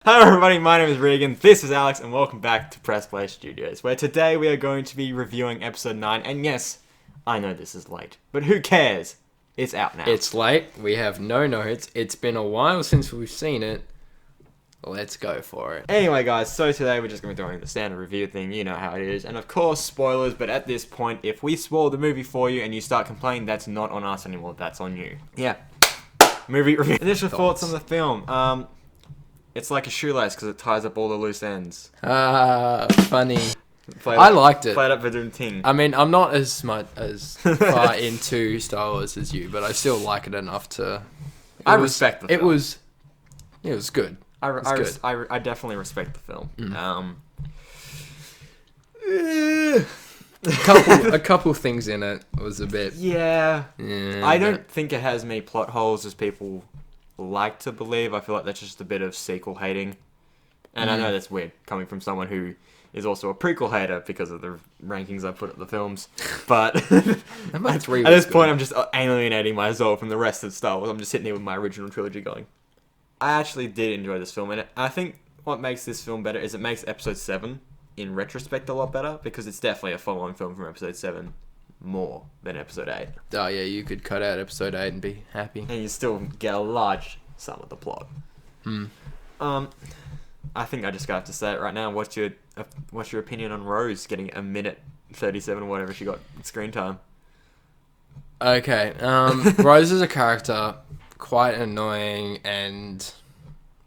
Hello everybody, my name is Regan, this is Alex, and welcome back to PressPlay Studios, where today we are going to be reviewing episode 9, and yes, I know this is late, but who cares? It's out now. It's late, we have no notes, it's been a while since we've seen it. Let's go for it. Anyway guys, so today we're just going to be doing the standard review thing, you know how it is, and of course spoilers, but at this point, if we spoil the movie for you and you start complaining, that's not on us anymore, that's on you. Yeah. Movie review. Initial thoughts on the film. It's like a shoelace because it ties up all the loose ends. Funny. I liked it. Played up for doing ting. I mean, I'm not as far into Star Wars as you, but I still like it enough to... I respect the film. It was good. I definitely respect the film. A couple things in it was a bit... Yeah. I don't think it has many plot holes as people like to believe. I feel like that's just a bit of sequel hating. And I know that's weird coming from someone who is also a prequel hater because of the rankings I put at the films. But at this point, I'm just alienating myself from the rest of Star Wars. I'm just sitting here with my original trilogy going. I actually did enjoy this film, and I think what makes this film better is it makes Episode 7, in retrospect, a lot better, because it's definitely a follow-on film from Episode 7 more than Episode 8. Oh yeah, you could cut out Episode 8 and be happy. And you still get a large sum of the plot. I think I just got to say it right now. What's your opinion on Rose getting 1:37 or whatever she got screen time? Okay, Rose is a character, quite annoying, and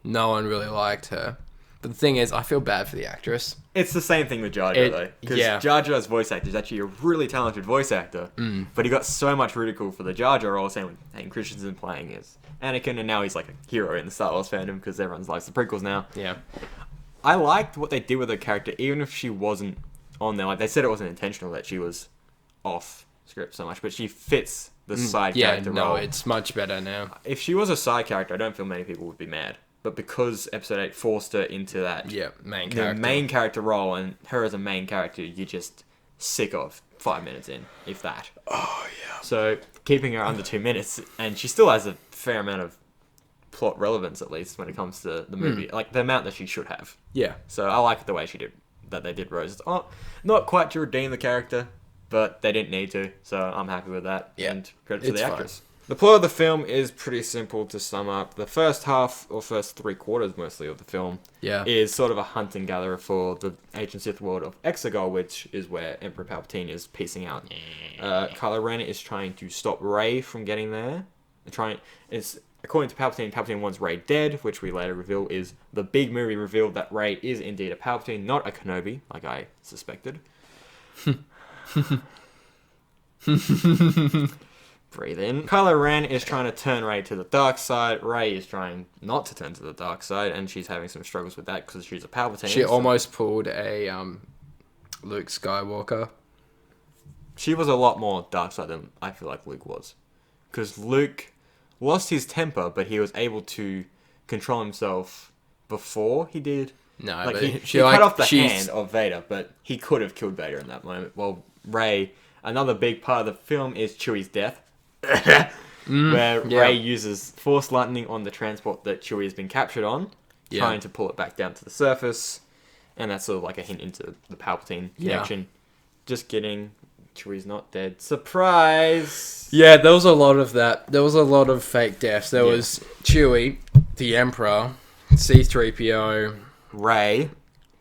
no one really liked her. But the thing is, I feel bad for the actress. It's the same thing with Jar Jar, though. Because Jar Jar's voice actor is actually a really talented voice actor. But he got so much ridicule for the Jar Jar role, same with Hayden Christensen playing as Anakin, and now he's like a hero in the Star Wars fandom because everyone likes the prequels now. Yeah. I liked what they did with her character, even if she wasn't on there. Like, they said it wasn't intentional that she was off script so much, but she fits the side character role. Yeah, no, it's much better now. If she was a side character, I don't feel many people would be mad. But because Episode 8 forced her into that main character role, and her as a main character, you're just sick of 5 minutes in, if that. Oh, yeah. So, keeping her under 2 minutes, and she still has a fair amount of plot relevance, at least, when it comes to the movie. Like, the amount that she should have. Yeah. So, I like the way they did Rose. Not quite to redeem the character, but they didn't need to, so I'm happy with that. Yeah. And credit to the actress. The plot of the film is pretty simple to sum up. The first half, or first 3/4 mostly of the film, is sort of a hunt and gatherer for the ancient Sith world of Exegol, which is where Emperor Palpatine is piecing out. Kylo Ren is trying to stop Rey from getting there. According to Palpatine, Palpatine wants Rey dead, which we later reveal is the big movie reveal that Rey is indeed a Palpatine, not a Kenobi, like I suspected. Breathe in. Kylo Ren is trying to turn Rey to the dark side. Rey is trying not to turn to the dark side, and she's having some struggles with that because she's a Palpatine. She almost pulled a Luke Skywalker. She was a lot more dark side than I feel like Luke was. Because Luke lost his temper, but he was able to control himself before he did. No, like but he cut off the hand of Vader, but he could have killed Vader in that moment. Well, Rey, another big part of the film is Chewie's death. Where Rey uses Force lightning on the transport that Chewie has been captured on, trying to pull it back down to the surface, and that's sort of like a hint into the Palpatine connection. Just kidding, Chewie's not dead. Surprise! Yeah, there was a lot of that. There was a lot of fake deaths. There was Chewie, the Emperor, C-3PO, Rey,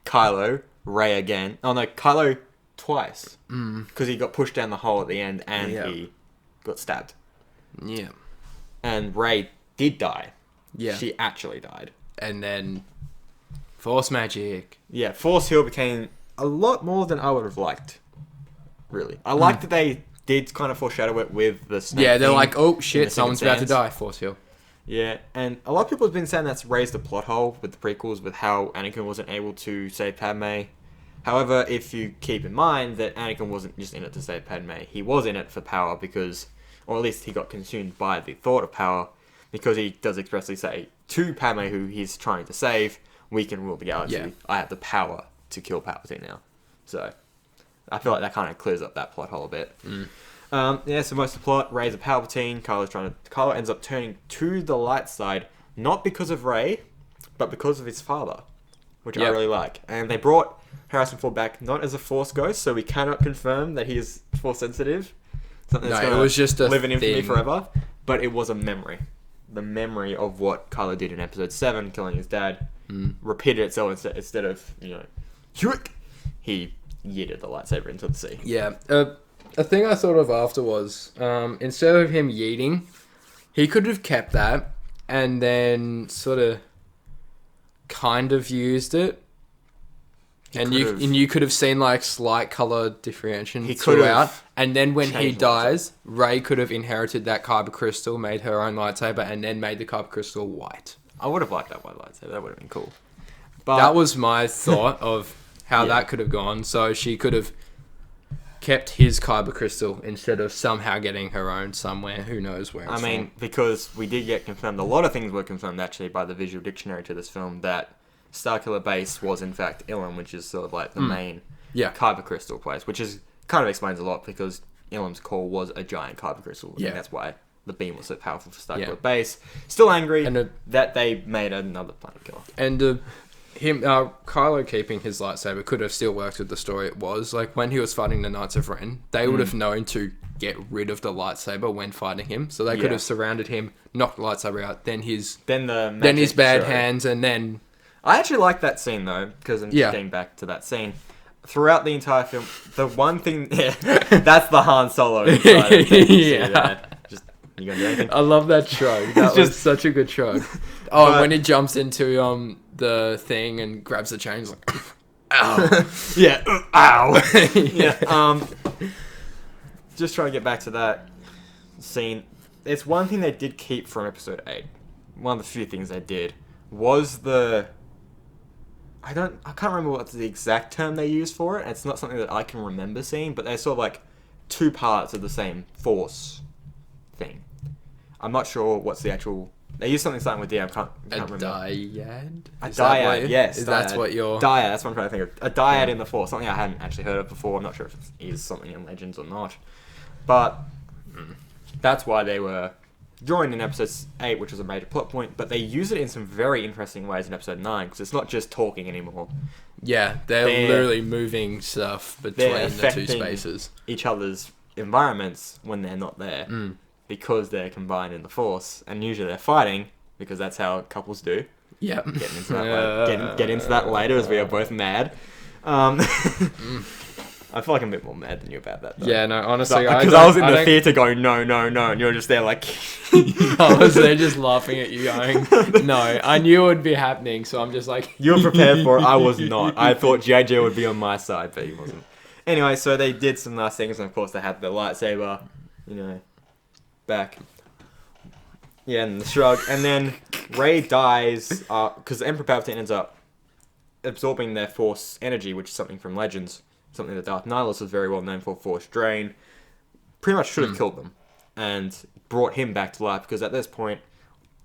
Kylo, Rey again. Oh no, Kylo twice. Because he got pushed down the hole at the end, and he got stabbed. Yeah. And Rey did die. Yeah. She actually died. And then Force magic. Yeah, Force heal became a lot more than I would have liked. Really. I liked that they did kind of foreshadow it with the snake. Yeah, they're like, oh shit, someone's about to die. Force heal. Yeah, and a lot of people have been saying that's raised the plot hole with the prequels with how Anakin wasn't able to save Padme. However, if you keep in mind that Anakin wasn't just in it to save Padme, he was in it for power because, or at least he got consumed by the thought of power, because he does expressly say to Padme, who he's trying to save, we can rule the galaxy. Yeah. I have the power to kill Palpatine now. So, I feel like that kind of clears up that plot hole a bit. So most of the plot, Rey's a Palpatine, Kylo ends up turning to the light side, not because of Rey, but because of his father, which I really like. And they brought Harrison Ford back not as a Force ghost, so we cannot confirm that he is Force sensitive. Something that's it was just a live in infamy thing. forever. But it was a memory. The memory of what Kylo did in Episode 7, killing his dad, repeated itself instead of, he yeeted the lightsaber into the sea. Yeah. A thing I thought of after was, instead of him yeeting, he could have kept that and then sort of kind of used it. And you could have seen like slight color differentiation throughout. And then when he dies, Rey could have inherited that kyber crystal, made her own lightsaber, and then made the kyber crystal white. I would have liked that white lightsaber. That would have been cool. But that was my thought of how that could have gone. So she could have kept his kyber crystal instead of somehow getting her own somewhere. Who knows where it's from. Because we did get confirmed, a lot of things were confirmed actually by the visual dictionary to this film, that Starkiller Base was in fact Ilum, which is sort of like the main kyber crystal place, which is kind of explains a lot because Ilum's core was a giant kyber crystal. And that's why the beam was so powerful for Starkiller Base. Still angry that they made another planet killer. And Kylo keeping his lightsaber could have still worked with the story it was. Like when he was fighting the Knights of Ren, they would have known to get rid of the lightsaber when fighting him. So they could have surrounded him, knocked the lightsaber out, then his bad hands, and then... I actually like that scene though, because I'm just getting back to that scene. Throughout the entire film, the one thing... that's the Han Solo inside of the Just, you gonna do anything? I love that shrug. That was such a good shrug. Oh, and when he jumps into the thing and grabs the chain, he's like... Ow. Ow. Just trying to get back to that scene. It's one thing they did keep from Episode 8. One of the few things they did was the... I can't remember what's the exact term they used for it. It's not something that I can remember seeing, but they're sort of like two parts of the same Force thing. I'm not sure what's the actual... They use something starting with D. I can't remember. Dyad? A dyad, yes. That's what you're... Dyad, that's what I'm trying to think of. A dyad in the Force. Something I hadn't actually heard of before. I'm not sure if it is something in Legends or not. But that's why they were joined in Episode 8, which was a major plot point. But they use it in some very interesting ways in Episode 9, because it's not just talking anymore. Yeah, they're literally moving stuff between the two spaces. Each other's environments when they're not there. Because they're combined in the Force, and usually they're fighting, because that's how couples do. Yeah. Getting into that get into that later, as we are both mad. I feel like I'm a bit more mad than you about that, though. Yeah, no, honestly, because I was in the theatre going, no, and you're just there like... I was there just laughing at you going, no, I knew it would be happening, so I'm just like... You were prepared for it, I was not. I thought JJ would be on my side, but he wasn't. Anyway, so they did some nice things, and of course they had the lightsaber, back. Yeah, and the shrug. And then Rey dies because Emperor Palpatine ends up absorbing their Force energy, which is something from Legends, something that Darth Nihilus was very well known for, Force Drain. Pretty much should have killed them and brought him back to life, because at this point,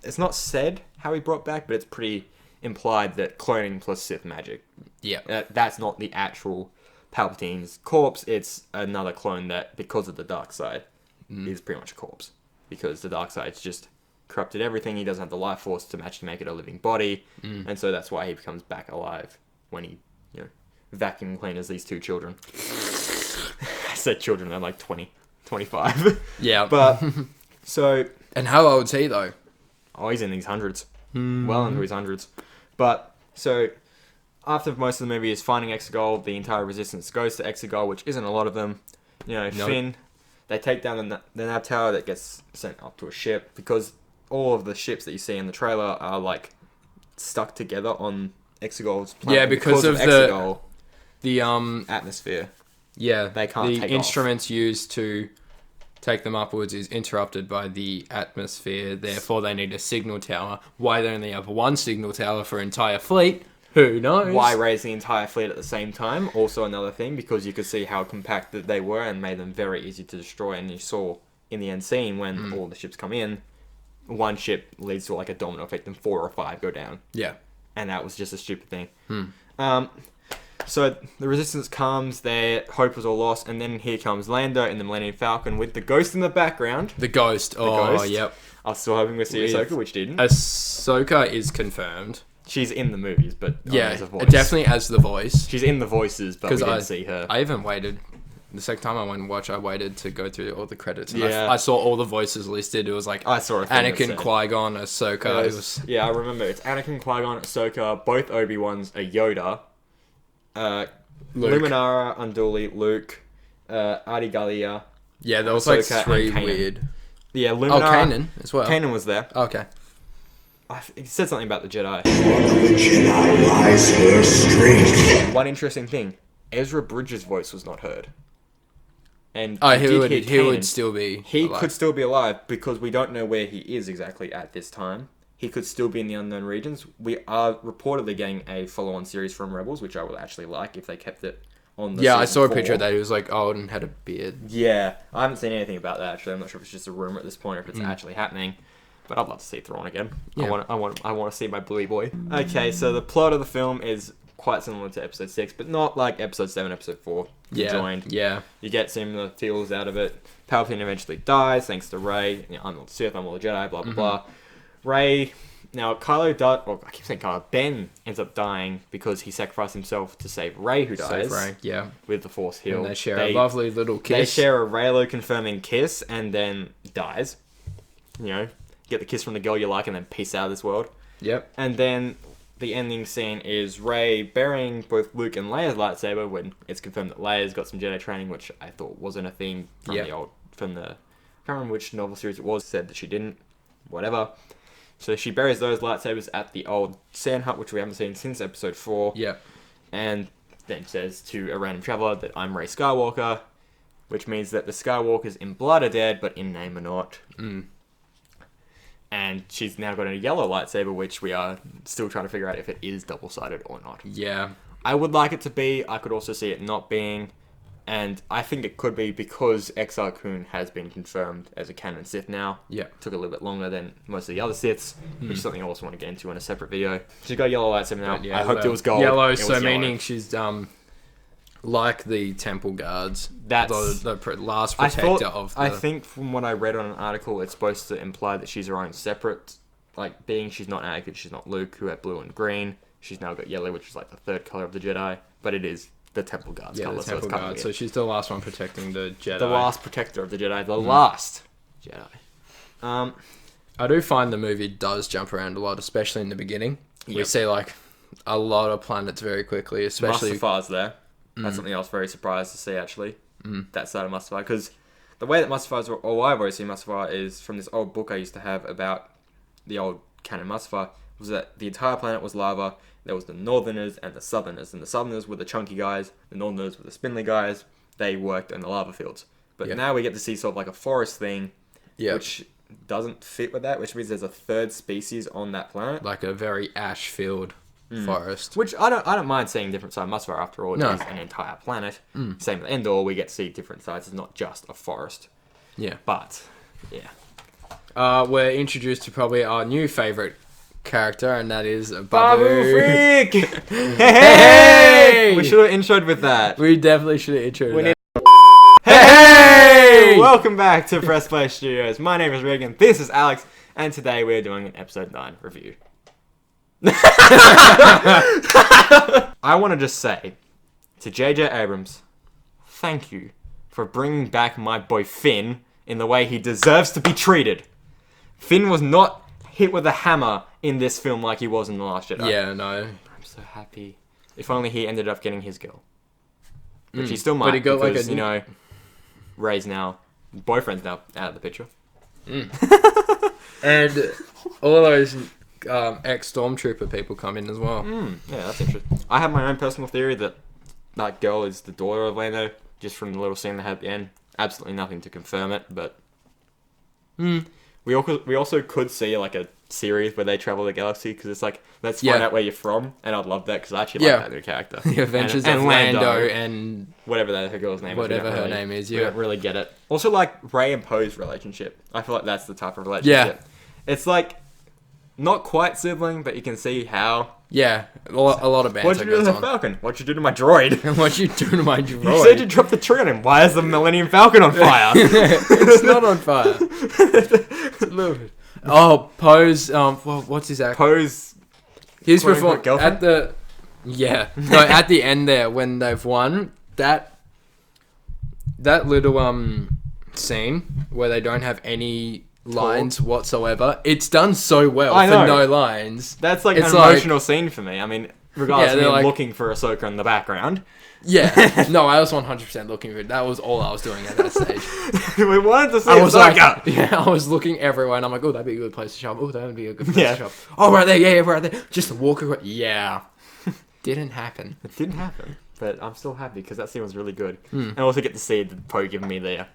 it's not said how he brought back, but it's pretty implied that cloning plus Sith magic. Yeah. That's not the actual Palpatine's corpse, it's another clone that, because of the dark side, is pretty much a corpse, because the dark side's just corrupted everything. He doesn't have the life force to magically make it a living body, and so that's why he becomes back alive when he, vacuum cleaners these two children. I said children, they're like 20, 25. Yeah. But, so... And how old's he, though? Oh, he's in his hundreds. Well into his hundreds. But, so... After most of the movie is finding Exegol, the entire Resistance goes to Exegol, which isn't a lot of them. Finn... They take down the nav tower that gets sent up to a ship, because all of the ships that you see in the trailer are like stuck together on Exegol's planet. Yeah, because of Exegol, the atmosphere. Yeah, they can't take the instruments used to take them upwards is interrupted by the atmosphere. Therefore, they need a signal tower. Why they only have one signal tower for entire fleet? Who knows? Why raise the entire fleet at the same time? Also another thing, because you could see how compacted they were and made them very easy to destroy. And you saw in the end scene when all the ships come in, one ship leads to like a domino effect and 4 or 5 go down. Yeah. And that was just a stupid thing. So the Resistance comes, their hope was all lost, and then here comes Lando in the Millennium Falcon with the Ghost in the background. The Ghost. Yep. I was still hoping we'd see Ahsoka, which didn't. Ahsoka is confirmed. She's in the movies, but only Yeah, as a voice. definitely as the voice. She's in the voices, but we didn't see her. I even waited. The second time I went and watched, I waited to go through all the credits. And Yeah. I saw all the voices listed. It was like I saw a thing that Anakin, said- Qui-Gon, Ahsoka. It was Yeah, I remember. It's Anakin, Qui-Gon, Ahsoka, both Obi-Wans, a Yoda, Luke. Luminara, Unduli, Luke, Adi Gallia. Yeah, there was like Ahsoka three and Kanan. weird. Yeah, Oh, Luminara. Kanan as well. Kanan was there. Okay. He said something about the Jedi. The Jedi lies her strength. One interesting thing: Ezra Bridges' voice was not heard. And Oh, we did hear he would Kanan. still be. He alive. could still be alive because we don't know where he is exactly at this time. He could still be in the unknown regions. We are reportedly getting a follow-on series from Rebels, which I would actually like if they kept it on the Yeah, I season saw a 4. picture of that. He was like old and had a beard. Yeah, I haven't seen anything about that actually. I'm not sure if it's just a rumor at this point or if it's actually happening. But I'd love to see Thrawn again. Yeah. I want to see my bluey boy. Okay, so the plot of the film is quite similar to episode 6, but not like episode 7, episode 4. Joined. Yeah. You get similar feels out of it. Palpatine eventually dies thanks to Rey. You know, I'm not the Sith, I'm all the Jedi, blah, blah, blah. Rey... Now, Kylo does... Oh, I keep saying Kylo. Ben ends up dying because he sacrificed himself to save Rey, who dies. Save Rey, yeah. With the Force heal. And they share a lovely little kiss. They share a Reylo-confirming kiss and then dies. You know, get the kiss from the girl you like and then peace out of this world. Yep. And then the ending scene is Rey burying both Luke and Leia's lightsaber when it's confirmed that Leia's got some Jedi training, which I thought wasn't a thing from the old... I can't remember which novel series it was, said that she didn't. Whatever. So she buries those lightsabers at the old sand hut, which we haven't seen since episode 4. Yeah. And then says to a random traveler that I'm Rey Skywalker, which means that the Skywalkers in blood are dead, but in name are not. And she's now got a yellow lightsaber, which we are still trying to figure out if it is double-sided or not. Yeah. I would like it to be. I could also see it not being. And I think it could be because Exar Kun has been confirmed as a canon Sith now. Yeah. Took a little bit longer than most of the other Siths, which is something I also want to get into in a separate video. She's got a yellow lightsaber now. Yeah, I hoped it was gold. Yellow, It was so yellow. meaning she's like the temple guards. That's the last protector of the... I think from what I read on an article, it's supposed to imply that she's her own separate, like, being. She's not Anakin, she's not Luke, who had blue and green. She's now got yellow, which is like the third color of the Jedi. But it is the temple guards color, the so temple it's kind guard. of So she's the last one protecting the Jedi. the last protector of the Jedi. The last Jedi. I do find the movie does jump around a lot, especially in the beginning. We Yep. see like a lot of planets very quickly, especially... Mustafar's there. That's something I was very surprised to see, actually. That side of Mustafar. Because the way that Mustafar's... Or I've always seen Mustafar is from this old book I used to have about the old canon Mustafar, was that the entire planet was lava. There was the Northerners and the Southerners. And the Southerners were the chunky guys. The Northerners were the spindly guys. They worked in the lava fields. But now we get to see sort of like a forest thing, which doesn't fit with that, which means there's a third species on that planet. Like a very ash-filled forest. Which I don't mind seeing different side of Mustafar. After all, it No. is an entire planet. Same with Endor, we get to see different sides. It's not just a forest. Yeah. But, yeah. We're introduced to probably our new favourite character, and that is Babu. Babu Freak! Hey! We should have introed with that. We definitely should have introed that. Hey! Welcome back to PressPlay Studios. My name is Regan. This is Alex, and today we're doing an episode 9 review. I want to just say to J.J. Abrams, thank you for bringing back my boy Finn in the way he deserves to be treated. Finn was not hit with a hammer in this film like he was in The Last Jedi. Yeah, no. I'm so happy. If only he ended up getting his girl. Which he still might, But he got because, like a... you know, Rey's now, boyfriend's now out of the picture. And all those ex-Stormtrooper people come in as well. Yeah, that's interesting. I have my own personal theory that that girl is the daughter of Lando, just from the little scene they had at the end. Absolutely nothing to confirm it, but... We also could see like a series where they travel the galaxy, because it's like, let's find out where you're from, and I'd love that, because I actually like that new character. The Adventures of Lando and... Whatever her girl's name is. Whatever her name is, We don't really get it. Also, like, Rey and Poe's relationship. I feel like that's the type of relationship. Yeah. It's like, not quite sibling, but you can see how. Yeah, a lot of banter What'd you do to goes the on. Falcon? What'd you do to my droid? What you do to my droid? You said you dropped the tree on him. Why is the Millennium Falcon on fire? It's not on fire. It's a little bit. Oh, Poe's... what's his act? Poe's his quote-unquote performance girlfriend? at the end there when they've won that little scene where they don't have any lines whatsoever. It's done so well I for know. no lines. That's like It's an emotional scene for me. I mean, regardless of they're me like- looking for Ahsoka in the background. Yeah, no, I was 100% looking for it. That was all I was doing at that stage. We wanted to see I was Ahsoka. I was looking everywhere, and I'm like, oh, that'd be a good place to shop. Oh, that would be a good place Yeah. to shop. Oh, right there, yeah, right there. Just walk away. Yeah, didn't happen. It didn't happen, but I'm still happy because that scene was really good. And I also get to see the Poe giving me the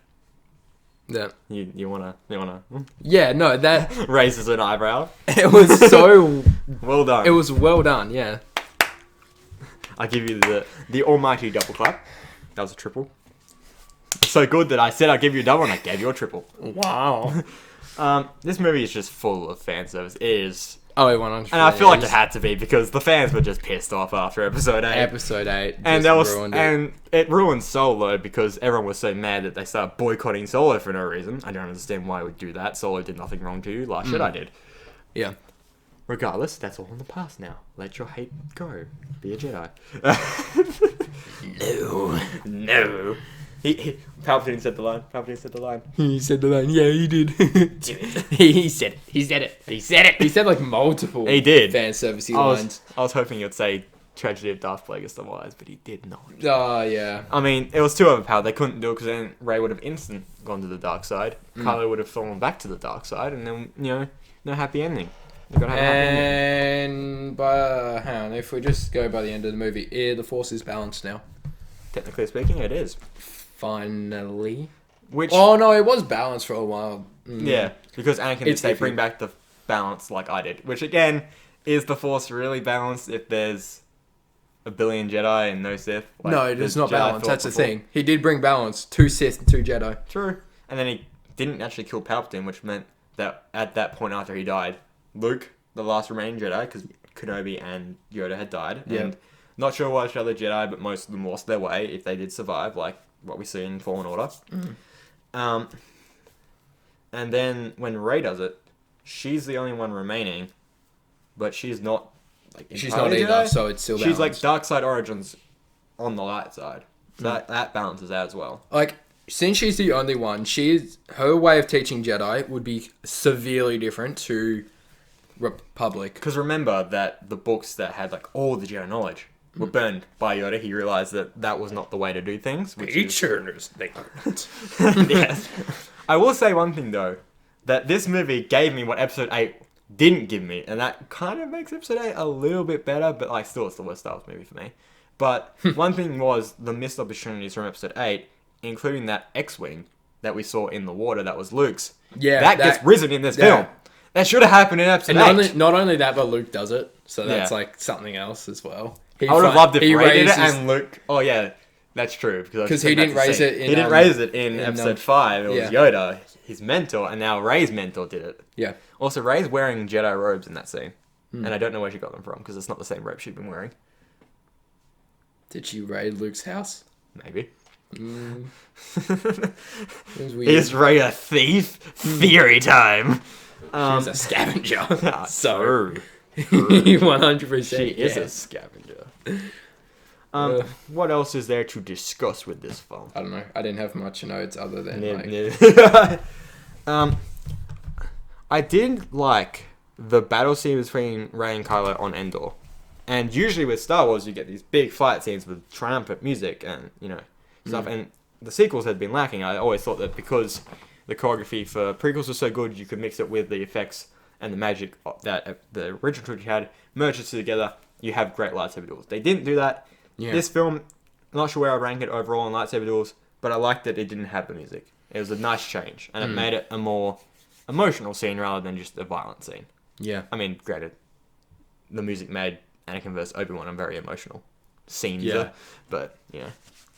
Yeah, you wanna yeah, no, that raises an eyebrow. it was so. Well done. It was well done. Yeah. I give you the almighty double clap. That was a triple. So good that I said I'd give you a double and I gave you a triple. Wow. This movie is just full of fan service. It is. Oh, 100%. And I feel like it had to be because the fans were just pissed off after episode 8. Episode 8 And ruined it. and it ruined Solo because everyone was so mad that they started boycotting Solo for no reason. I don't understand why I would do that. Solo did nothing wrong to you. Last shit I did. Yeah. Regardless, that's all in the past now. Let your hate go. Be a Jedi. No. Palpatine said the line. He said the line. Yeah, he did. he said it. He said like multiple He did. fan servicey I lines. was hoping you'd say Tragedy of Darth Plagueis the Wise, but he did not. Oh, yeah. I mean, it was too overpowered. They couldn't do it because then Rey would have instant gone to the dark side. Kylo would have fallen back to the dark side, and then, no happy ending. They're gonna have a happy ending. And hang on, if we just go by the end of the movie, the Force is balanced now. Technically speaking, it is. Finally. Which, Oh no, it was balanced for a while. yeah, because Anakin did It's say iffy. bring back the balance like I did. Which again, is the Force really balanced if there's a billion Jedi and no Sith? Like, No, it's there's not Jedi balanced. thought That's the before. thing. He did bring balance. 2 Sith and 2 Jedi. True. And then he didn't actually kill Palpatine, which meant that at that point after he died, Luke, the last remaining Jedi, because Kenobi and Yoda had died, Yeah. and not sure which other Jedi, but most of them lost their way if they did survive, like what we see in Fallen Order. And then when Rey does it, she's the only one remaining, but she's not like She's entirely not either, Jedi. so it's still She's like balanced. dark side origins on the light side. So that balances out as well. Like, since she's the only one, her way of teaching Jedi would be severely different to Republic. Because remember that the books that had like all the Jedi knowledge were burned by Yoda. He realized that that was not the way to do things. Which is... Yes. I will say one thing though, that this movie gave me what Episode 8 didn't give me, and that kind of makes Episode 8 a little bit better, but like still it's the worst Star Wars movie for me. But one thing was the missed opportunities from Episode 8, including that X-Wing that we saw in the water that was Luke's. Yeah, that gets risen in this film. That should have happened in Episode And 8. not only that, but Luke does it, so that's Yeah. like something else as well. I would have loved if he Rey did it raises- and Luke... Oh, yeah, that's true. Because he didn't raise it in... He didn't raise it in in, Episode 5. It was yeah. Yoda, his mentor, and now Rey's mentor did it. Yeah. Also, Rey's wearing Jedi robes in that scene. And I don't know where she got them from, because it's not the same robe she'd been wearing. Did she raid Luke's house? Maybe. It was weird. Is Rey a thief? Theory time! She's a scavenger. So, True. 100%. She is a scavenger. What else is there to discuss with this film? I don't know. I didn't have much notes other than I did like the battle scene between Rey and Kylo on Endor. And usually with Star Wars, you get these big fight scenes with triumphant music and, stuff. And the sequels had been lacking. I always thought that because the choreography for prequels was so good, you could mix it with the effects and the magic that the original trilogy had, merge it together, you have great lightsaber duels. They didn't do that. Yeah. This film, not sure where I rank it overall in lightsaber duels, but I liked that it didn't have the music. It was a nice change, and it made it a more emotional scene rather than just a violent scene. Yeah. I mean, granted, the music made Anakin vs. Obi-Wan a very emotional scene, Yeah. but,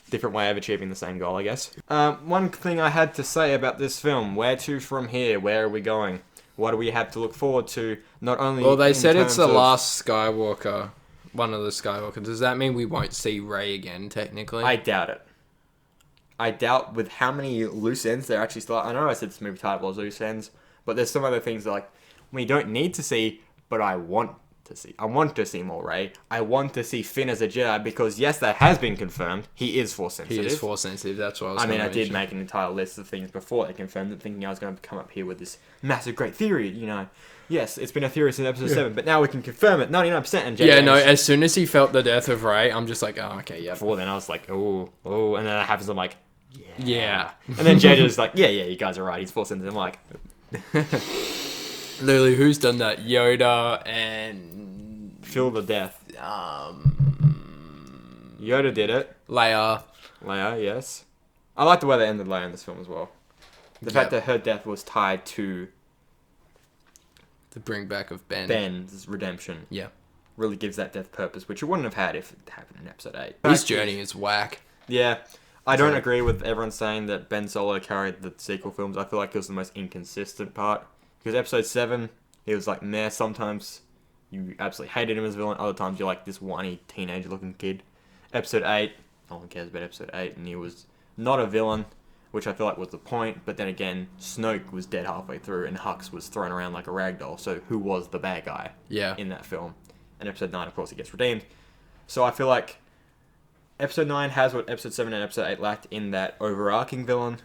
different way of achieving the same goal, I guess. One thing I had to say about this film, where to from here? Where are we going? What do we have to look forward to? Not only Well, they in said it's terms the of- last Skywalker, one of the Skywalkers. Does that mean we won't see Rey again, technically? I doubt it. I doubt with how many loose ends there actually still are. I know I said this movie title was loose ends, but there's some other things that, like, we don't need to see, but I want to see. I want to see more Rey. I want to see Finn as a Jedi because, yes, that has been confirmed. He is Force sensitive. He is Force sensitive. That's what I was I did make an entire list of things before they confirmed it, thinking I was going to come up here with this massive, great theory, you know. Yes, it's been a theory since episode 7, but now we can confirm it 99%. And yeah, no, as soon as he felt the death of Rey, I'm just like, oh, okay, yeah. Before then, I was like, oh, and then that happens, I'm like, yeah. And then JJ's like, yeah, you guys are right, he's Force sensitive. I'm like... Literally, who's done that? Yoda and... Feel the death. Yoda did it. Leia, yes. I like the way they ended Leia in this film as well. The fact that her death was tied to... The bring back of Ben. Ben's redemption. Yeah. Really gives that death purpose, which it wouldn't have had if it happened in episode 8. His journey is whack. Yeah. I don't agree with everyone saying that Ben Solo carried the sequel films. I feel like it was the most inconsistent part. Because episode 7, he was like meh. Sometimes you absolutely hated him as a villain. Other times you're like this whiny teenager looking kid. Episode 8, no one cares about episode 8. And he was not a villain, which I feel like was the point. But then again, Snoke was dead halfway through and Hux was thrown around like a ragdoll. So who was the bad guy in that film? And episode 9, of course, he gets redeemed. So I feel like episode 9 has what episode 7 and episode 8 lacked in that overarching villain.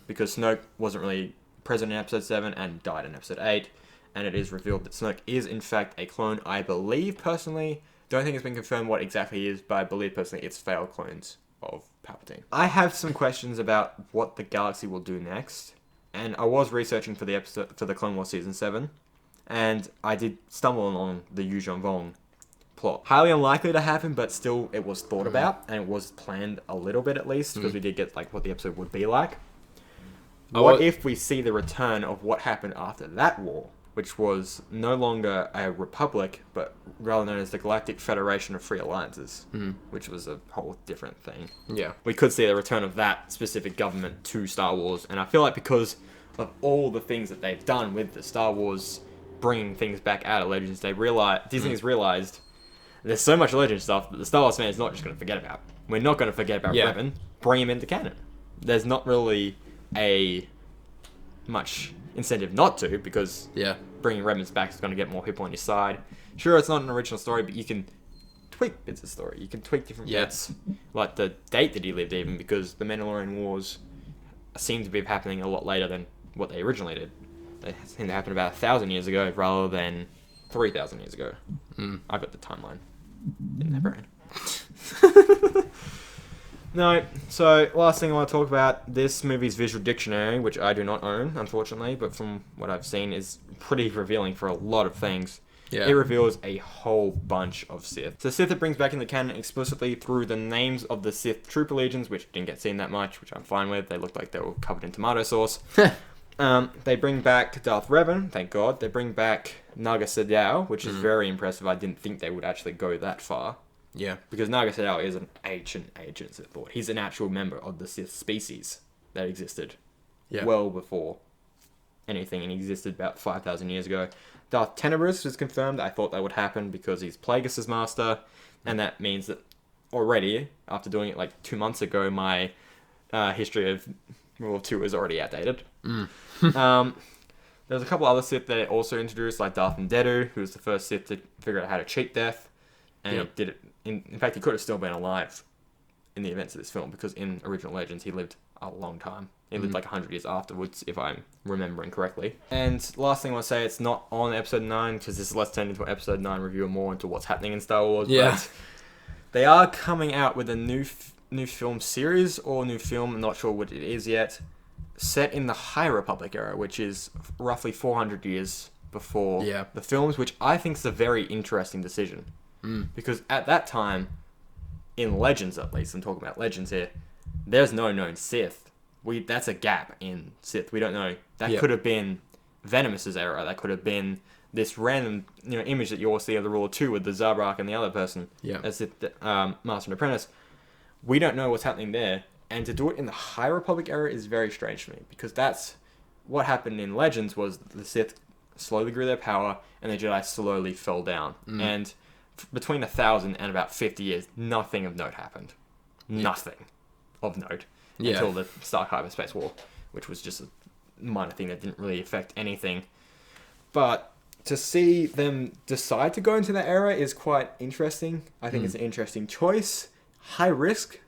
Because Snoke wasn't really present in episode 7 and died in episode 8. And it is revealed that Snoke is in fact a clone. I believe personally, don't think it's been confirmed what exactly he is, but I believe personally it's failed clones of Palpatine. I have some questions about what the galaxy will do next. And I was researching for the episode for the Clone Wars season 7. And I did stumble on the Yu Zhongvong plot. Highly unlikely to happen, but still it was thought about. And it was planned a little bit at least, because we did get like what the episode would be like. What if we see the return of what happened after that war, which was no longer a republic, but rather known as the Galactic Federation of Free Alliances, which was a whole different thing. Yeah. We could see the return of that specific government to Star Wars, and I feel like because of all the things that they've done with the Star Wars bringing things back out of Legends, Disney's realized there's so much Legends stuff that the Star Wars fan is not just going to forget about. We're not going to forget about Revan. Bring him into canon. There's not really a much incentive not to, because bringing Revan's back is going to get more people on your side. Sure, it's not an original story, but you can tweak bits of story. You can tweak different bits, like the date that he lived, even because the Mandalorian Wars seem to be happening a lot later than what they originally did. They seem to happen about 1,000 years ago rather than 3,000 years ago. I've got the timeline in my brain. No, so last thing I want to talk about, this movie's visual dictionary, which I do not own, unfortunately, but from what I've seen is pretty revealing for a lot of things. Yeah. It reveals a whole bunch of Sith. So Sith it brings back in the canon explicitly through the names of the Sith trooper legions, which didn't get seen that much, which I'm fine with. They looked like they were covered in tomato sauce. They bring back Darth Revan, thank God. They bring back Naga Sadow, which is very impressive. I didn't think they would actually go that far. Yeah. Because Naga Sadow is an ancient Sith Lord. He's an actual member of the Sith species that existed well before anything, and he existed about 5,000 years ago. Darth Tenebrous is confirmed. I thought that would happen because he's Plagueis' master, and that means that already, after doing it like 2 months ago, my history of World War II is already outdated. There's a couple other Sith that also introduced, like Darth Ndedu, who was the first Sith to figure out how to cheat death, and he did it. In fact, he could have still been alive in the events of this film, because in original Legends, he lived a long time. He lived like 100 years afterwards, if I'm remembering correctly. And last thing I want to say, it's not on episode 9, because this is less turned into an episode 9 review and more into what's happening in Star Wars. Yeah. But they are coming out with a new film series, or new film, I'm not sure what it is yet, set in the High Republic era, which is roughly 400 years before the films, which I think is a very interesting decision. Because at that time, in Legends at least, I'm talking about Legends here, there's no known Sith. That's a gap in Sith. We don't know. That could have been Venomous' era. That could have been this random image that you all see of the Ruler 2 with the Zabrak and the other person as Sith, Master and Apprentice. We don't know what's happening there. And to do it in the High Republic era is very strange to me, because that's what happened in Legends. Was the Sith slowly grew their power and the Jedi slowly fell down. And between 1,000 and about 50 years, nothing of note happened. Nothing of note until the Stark Hyperspace War, which was just a minor thing that didn't really affect anything. But to see them decide to go into that era is quite interesting. I think it's an interesting choice. High risk,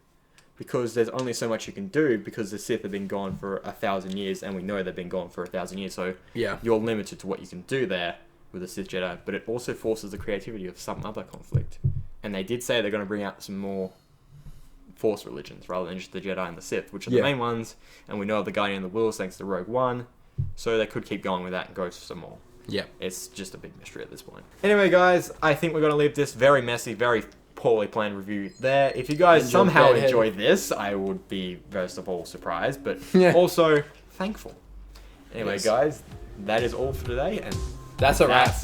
because there's only so much you can do, because the Sith have been gone for 1,000 years, and we know they've been gone for 1,000 years, so you're limited to what you can do there with the Sith Jedi, but it also forces the creativity of some other conflict. And they did say they're going to bring out some more Force religions, rather than just the Jedi and the Sith, which are the main ones, and we know of the Guardian of the Wills thanks to Rogue One, so they could keep going with that and go for some more. Yeah. It's just a big mystery at this point. Anyway, guys, I think we're going to leave this very messy, very poorly planned review there. If you guys somehow enjoy this, I would be, first of all, surprised, but also thankful. Anyway, guys, that is all for today, and that's a wrap.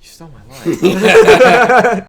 You stole my line.